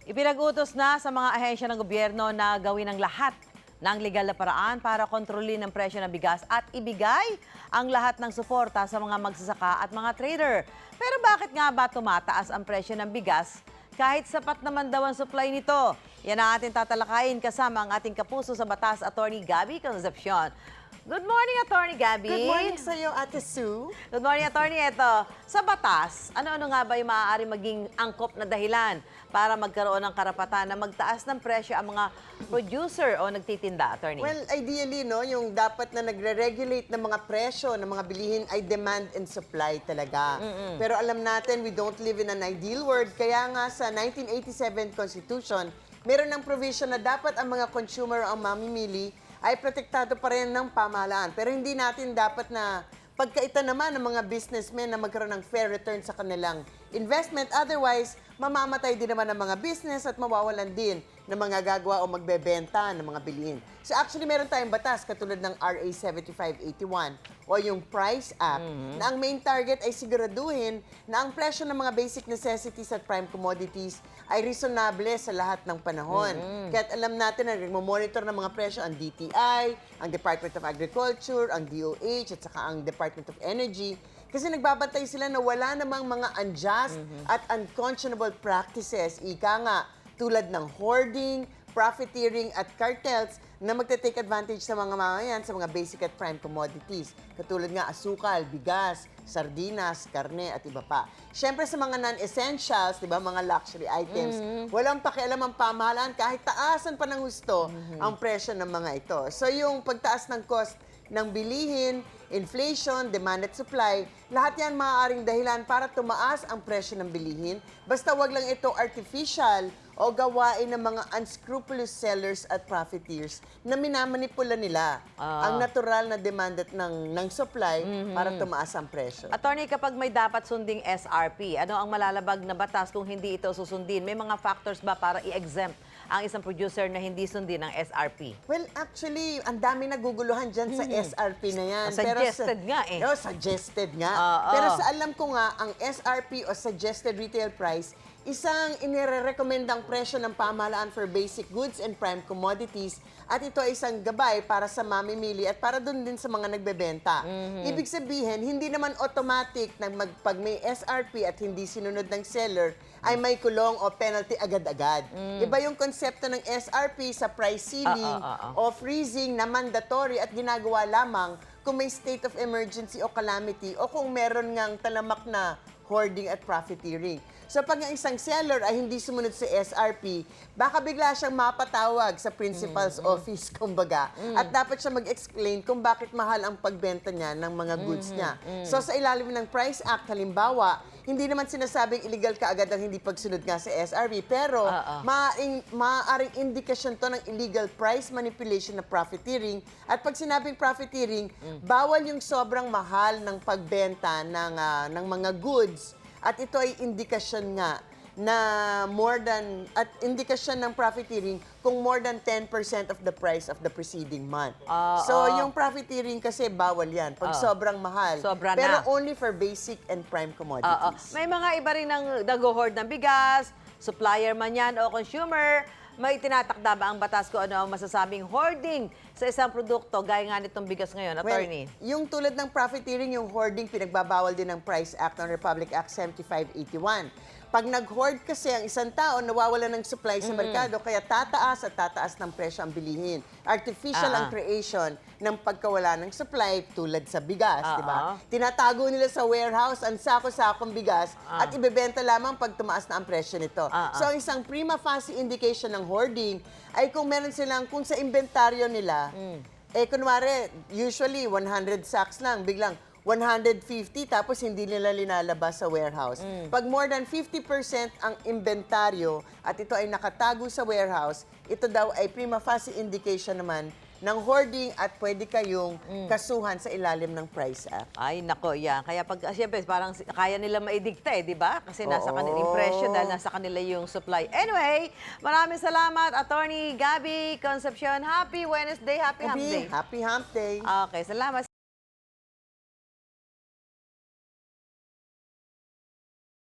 Ipinag-utos na sa mga ahensya ng gobyerno na gawin ang lahat ng legal na paraan para kontrolin ang presyo ng bigas at ibigay ang lahat ng suporta sa mga magsasaka at mga trader. Pero bakit nga ba tumataas ang presyo ng bigas kahit sapat naman daw ang supply nito? Yan ang ating tatalakayin kasama ang ating kapuso sa batas, Attorney Gabby Concepcion. Good morning, Attorney Gabby. Good morning sa iyo, Ate Sue. Good morning, Attorney. Ito, sa batas, ano-ano nga ba yung maaari maging angkop na dahilan para magkaroon ng karapatan na magtaas ng presyo ang mga producer o nagtitinda, Attorney? Well, ideally, no, yung dapat na nagre-regulate ng mga presyo ng mga bilihin ay demand and supply talaga. Pero alam natin, we don't live in an ideal world. Kaya nga sa 1987 Constitution, meron ng provision na dapat ang mga consumer ang mamimili ay protektado pa rin ng pamahalaan. Pero hindi natin dapat na pagkaita naman ng mga businessmen na magkaroon ng fair return sa kanilang investment. Otherwise, mamamatay din naman ang mga business at mawawalan din ng mga gagawa o magbebenta ng mga bilihin. So actually, meron tayong batas katulad ng RA 7581 o yung Price Act na ang main target ay siguraduhin na ang presyo ng mga basic necessities at prime commodities ay reasonable sa lahat ng panahon. Kaya't alam natin na nagmo-monitor ng mga presyo ang DTI, ang Department of Agriculture, ang DOH, at saka ang Department of Energy. Kasi nagbabantay sila na wala namang mga unjust at unconscionable practices, ika nga, tulad ng hoarding, profiteering at cartels na magte-take advantage sa mga mamayan sa mga basic at prime commodities. Katulad nga asukal, bigas, sardinas, karne at iba pa. Siyempre sa mga non-essentials, 'di ba, mga luxury items, walang pakialam ang pamahalaan kahit taasan pa ng husto ang presyo ng mga ito. So yung pagtaas ng cost ng bilihin, inflation, demand at supply, lahat yan maaaring dahilan para tumaas ang presyo ng bilihin. Basta wag lang ito artificial o gawain ng mga unscrupulous sellers at profiteers na minamanipula nila ang natural na demand at ng supply para tumaas ang presyo. Attorney, kapag may dapat sunding SRP, ano ang malalabag na batas kung hindi ito susundin? May mga factors ba para i-exempt ang isang producer na hindi sundin ng SRP? Well, actually, ang dami naguguluhan dyan sa SRP na yan. Suggested nga eh. No, suggested nga. Pero sa alam ko nga, ang SRP o Suggested Retail Price, isang inirekomendang presyo ng pamahalaan for basic goods and prime commodities at ito ay isang gabay para sa mamimili at para dun din sa mga nagbebenta. Ibig sabihin, hindi naman automatic na pag may SRP at hindi sinunod ng seller ay may kulong o penalty agad-agad. Iba yung konsepto ng SRP sa price ceiling o freezing na mandatory at ginagawa lamang kung may state of emergency o calamity o kung meron ngang talamak na hoarding at profiteering. So pag ang isang seller ay hindi sumunod sa SRP, baka bigla siyang mapatawag sa principal's office, kumbaga. At dapat siya mag-explain kung bakit mahal ang pagbenta niya ng mga goods niya. So sa ilalim ng Price Act, halimbawa, hindi naman sinasabing illegal kaagad ang hindi pagsunod nga sa SRP, pero maaaring indikasyon to ng illegal price manipulation na profiteering. At pag sinabing profiteering, bawal yung sobrang mahal ng pagbenta ng mga goods. At ito ay indikasyon nga na indikasyon ng profiteering kung more than 10% of the price of the preceding month. So, yung profiteering kasi bawal yan pag sobrang mahal. Sobra pero na. only for basic and prime commodities. May mga iba rin nag-hoard ng bigas, supplier man yan o consumer. May tinatakda ba ang batas ko ano ang masasabing hoarding sa isang produkto gaya nga nitong bigas ngayon, Attorney? Well, yung tulad ng profiteering, yung hoarding, pinagbabawal din ng Price Act ng Republic Act 7581. Pag nag-hoard kasi ang isang tao, nawawala ng supply sa merkado, kaya tataas at tataas ng presyo ang bilihin. Artificial ang creation ng pagkawala ng supply tulad sa bigas, di ba? Tinatago nila sa warehouse ang sako-sakong bigas at ibebenta lamang pag tumaas na ang presyo nito. So, ang isang prima facie indication ng hoarding ay kung meron silang, kung sa inventaryo nila, kunwari, usually 100 sacks lang, biglang 150 tapos hindi nila linalabas sa warehouse. Pag more than 50% ang inventaryo at ito ay nakatago sa warehouse, ito daw ay prima facie indication naman ng hoarding at pwede kayong kasuhan sa ilalim ng Price Act. Ay, nako, yan. Kaya pag, siyempre, parang kaya nila maidikta di ba? Kasi nasa kanila yung presyo dahil nasa kanila yung supply. Anyway, maraming salamat, Attorney Gabby Concepcion. Happy Wednesday, happy hump day. Happy Hump Day. Okay, salamat.